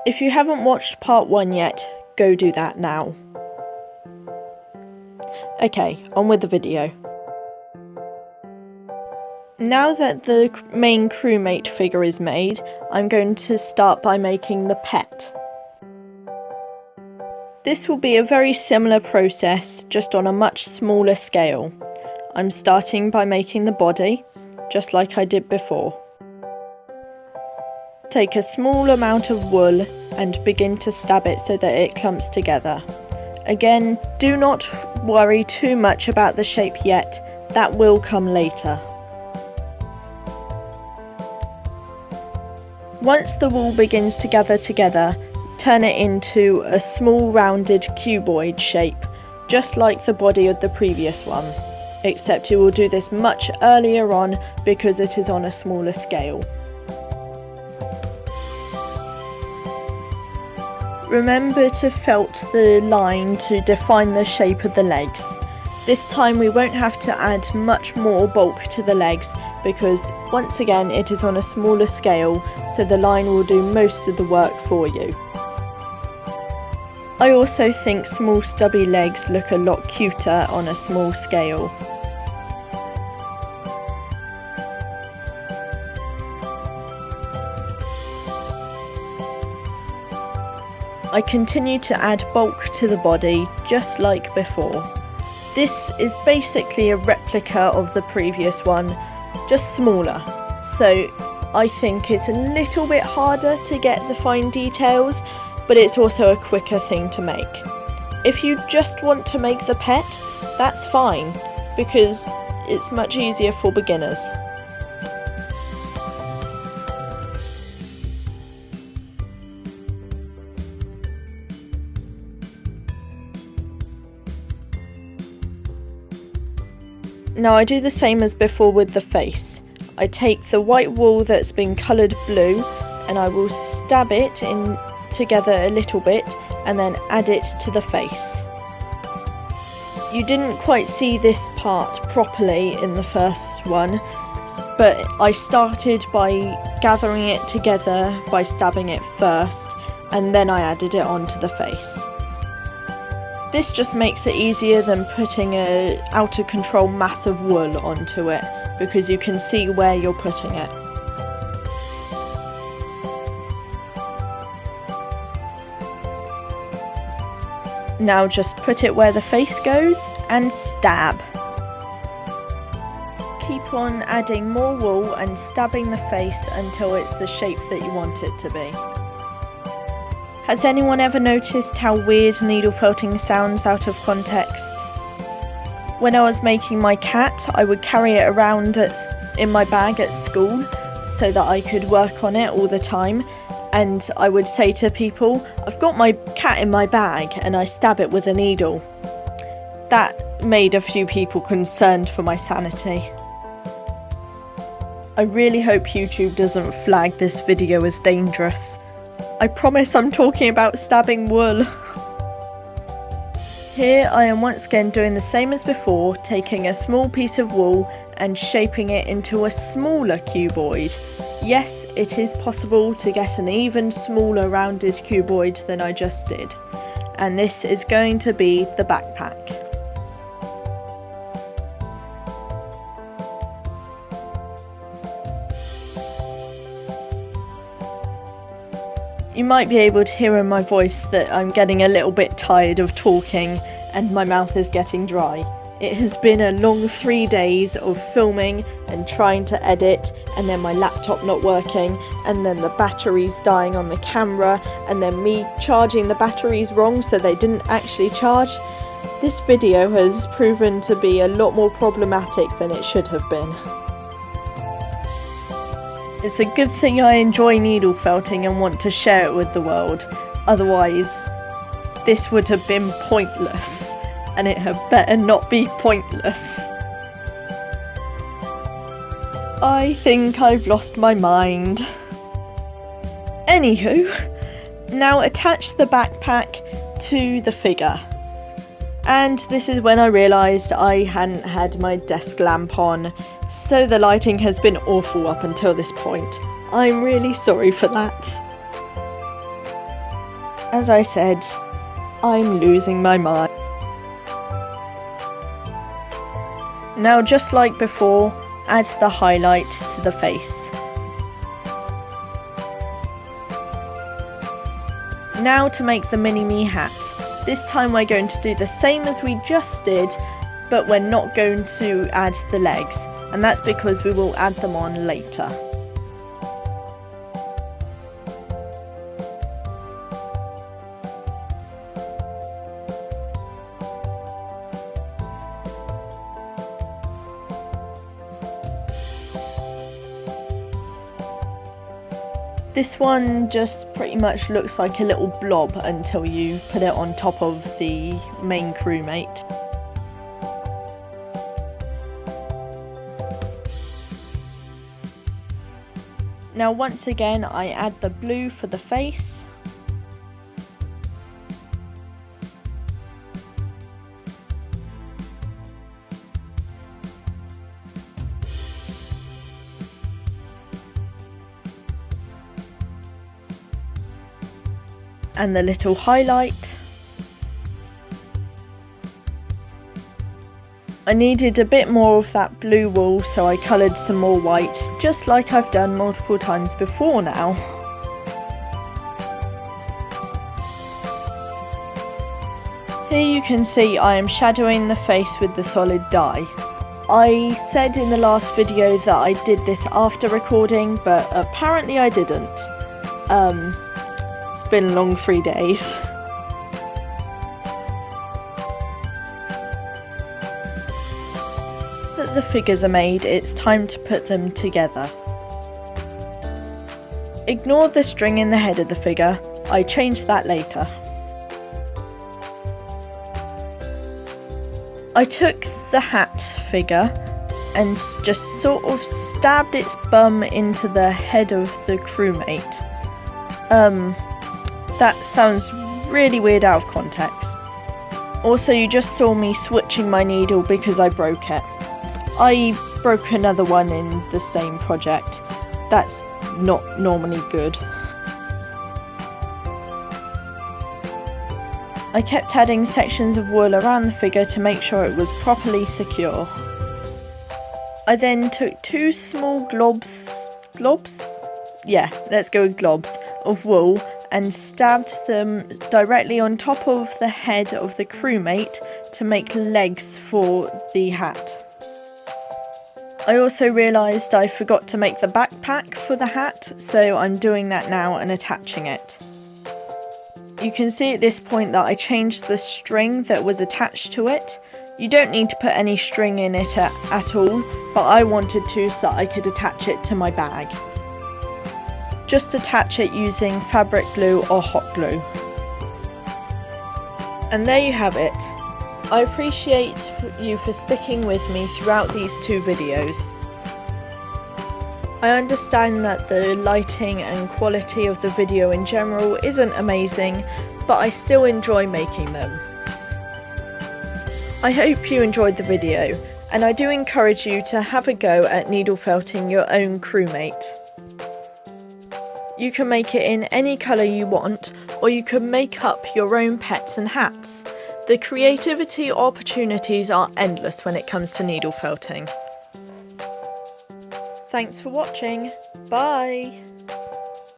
If you haven't watched part 1 yet, go do that now. Okay, on with the video. Now that the main crewmate figure is made, I'm going to start by making the pet. This will be a very similar process, just on a much smaller scale. I'm starting by making the body, just like I did before. Take a small amount of wool and begin to stab it so that it clumps together. Again, do not worry too much about the shape yet, that will come later. Once the wool begins to gather together, turn it into a small rounded cuboid shape, just like the body of the previous one, except you will do this much earlier on because it is on a smaller scale. Remember to felt the line to define the shape of the legs. This time we won't have to add much more bulk to the legs because once again it is on a smaller scale, so the line will do most of the work for you. I also think small stubby legs look a lot cuter on a small scale. I continue to add bulk to the body, just like before. This is basically a replica of the previous one, just smaller, so I think it's a little bit harder to get the fine details, but it's also a quicker thing to make. If you just want to make the pet, that's fine, because it's much easier for beginners. Now I do the same as before with the face. I take the white wool that's been coloured blue and I will stab it in together a little bit and then add it to the face. You didn't quite see this part properly in the first one, but I started by gathering it together by stabbing it first and then I added it onto the face. This just makes it easier than putting an out of control mass of wool onto it, because you can see where you're putting it. Now just put it where the face goes and stab. Keep on adding more wool and stabbing the face until it's the shape that you want it to be. Has anyone ever noticed how weird needle felting sounds out of context? When I was making my cat, I would carry it around in my bag at school so that I could work on it all the time, and I would say to people, I've got my cat in my bag, and I stab it with a needle. That made a few people concerned for my sanity. I really hope YouTube doesn't flag this video as dangerous. I promise I'm talking about stabbing wool. Here I am once again doing the same as before, taking a small piece of wool and shaping it into a smaller cuboid. Yes, it is possible to get an even smaller rounded cuboid than I just did. And this is going to be the backpack. You might be able to hear in my voice that I'm getting a little bit tired of talking and my mouth is getting dry. It has been a long 3 days of filming and trying to edit, and then my laptop not working, and then the batteries dying on the camera, and then me charging the batteries wrong so they didn't actually charge. This video has proven to be a lot more problematic than it should have been. It's a good thing I enjoy needle felting and want to share it with the world, otherwise this would have been pointless, and it had better not be pointless. I think I've lost my mind. Anywho, now attach the backpack to the figure. And this is when I realised I hadn't had my desk lamp on, so the lighting has been awful up until this point. I'm really sorry for that. As I said, I'm losing my mind. Now, just like before, add the highlight to the face. Now to make the mini-me hat. This time we're going to do the same as we just did, but we're not going to add the legs, and that's because we will add them on later. This one just pretty much looks like a little blob until you put it on top of the main crewmate. Now once again I add the blue for the face. And the little highlight. I needed a bit more of that blue wool, so I coloured some more white, just like I've done multiple times before now. Here you can see I am shadowing the face with the solid dye. I said in the last video that I did this after recording, but apparently I didn't. It's been a long 3 days. That the figures are made, it's time to put them together. Ignore the string in the head of the figure, I changed that later. I took the hat figure and just sort of stabbed its bum into the head of the crewmate. That sounds really weird out of context. Also, you just saw me switching my needle because I broke it. I broke another one in the same project. That's not normally good. I kept adding sections of wool around the figure to make sure it was properly secure. I then took 2 small globs? Yeah, let's go with globs of wool and stabbed them directly on top of the head of the crewmate to make legs for the hat. I also realised I forgot to make the backpack for the hat, so I'm doing that now and attaching it. You can see at this point that I changed the string that was attached to it. You don't need to put any string in it at all, but I wanted to so that I could attach it to my bag. Just attach it using fabric glue or hot glue. And there you have it. I appreciate you for sticking with me throughout these 2 videos. I understand that the lighting and quality of the video in general isn't amazing, but I still enjoy making them. I hope you enjoyed the video, and I do encourage you to have a go at needle felting your own crewmate. You can make it in any colour you want, or you can make up your own pets and hats. The creativity opportunities are endless when it comes to needle felting. Thanks for watching. Bye!